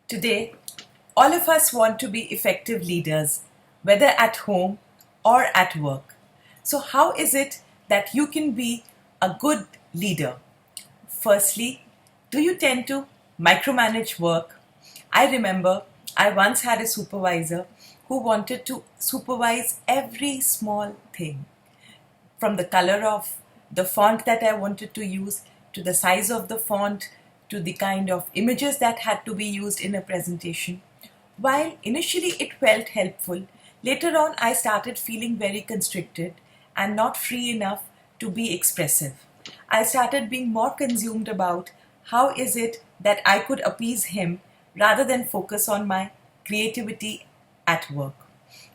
Today, all of us want to be effective leaders, whether at home or at work. So, how is it that you can be a good leader? Firstly, do you tend to micromanage work? I remember I once had a supervisor who wanted to supervise every small thing, from the color of the font that I wanted to use, to the size of the font, to the kind of images that had to be used in a presentation. While initially it felt helpful, later on I started feeling very constricted and not free enough to be expressive. I started being more consumed about how is it that I could appease him rather than focus on my creativity at work.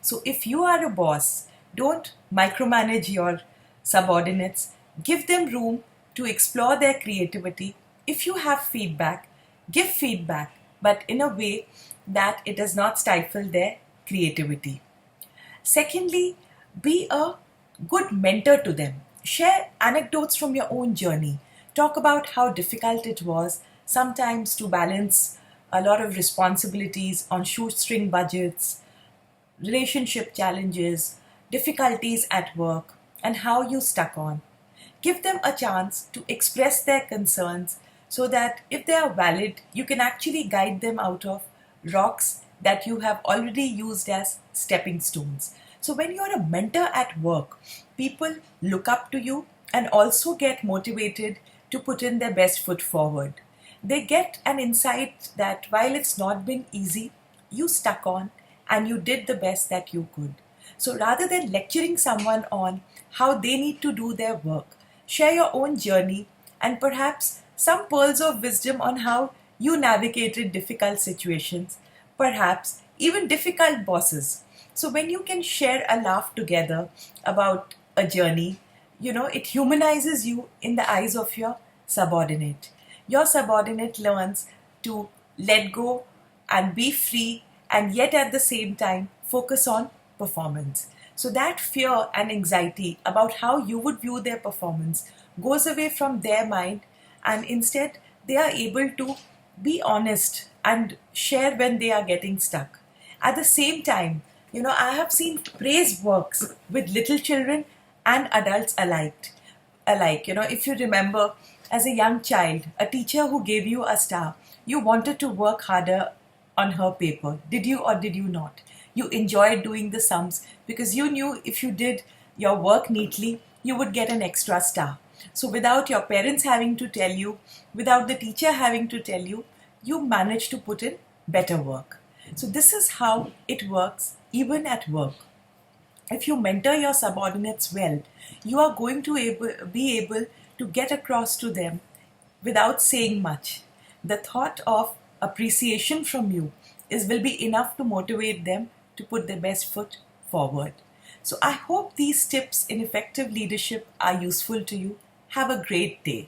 So if you are a boss, don't micromanage your subordinates. Give them room to explore their creativity. If you have feedback, give feedback, but in a way that it does not stifle their creativity. Secondly, be a good mentor to them. Share anecdotes from your own journey. Talk about how difficult it was sometimes to balance a lot of responsibilities on shoestring budgets, relationship challenges, difficulties at work, and how you stuck on. Give them a chance to express their concerns so that if they are valid, you can actually guide them out of rocks that you have already used as stepping stones. So, when you're a mentor at work, people look up to you and also get motivated to put in their best foot forward. They get an insight that while it's not been easy, you stuck on and you did the best that you could. So rather than lecturing someone on how they need to do their work, share your own journey and perhaps some pearls of wisdom on how you navigated difficult situations, perhaps even difficult bosses. So when you can share a laugh together about a journey, it humanizes you in the eyes of your subordinate. Your subordinate learns to let go and be free and yet at the same time focus on performance. So that fear and anxiety about how you would view their performance goes away from their mind, and instead they are able to be honest and share when they are getting stuck. At the same time, I have seen praise works with little children and adults alike. If you remember, as a young child, a teacher who gave you a star, you wanted to work harder on her paper. Did you or did you not? You enjoyed doing the sums because you knew if you did your work neatly, you would get an extra star. So without your parents having to tell you, without the teacher having to tell you, you managed to put in better work. So this is how it works even at work. If you mentor your subordinates well, you are going to be able to get across to them without saying much. The thought of appreciation from you will be enough to motivate them to put their best foot forward. So I hope these tips in effective leadership are useful to you. Have a great day.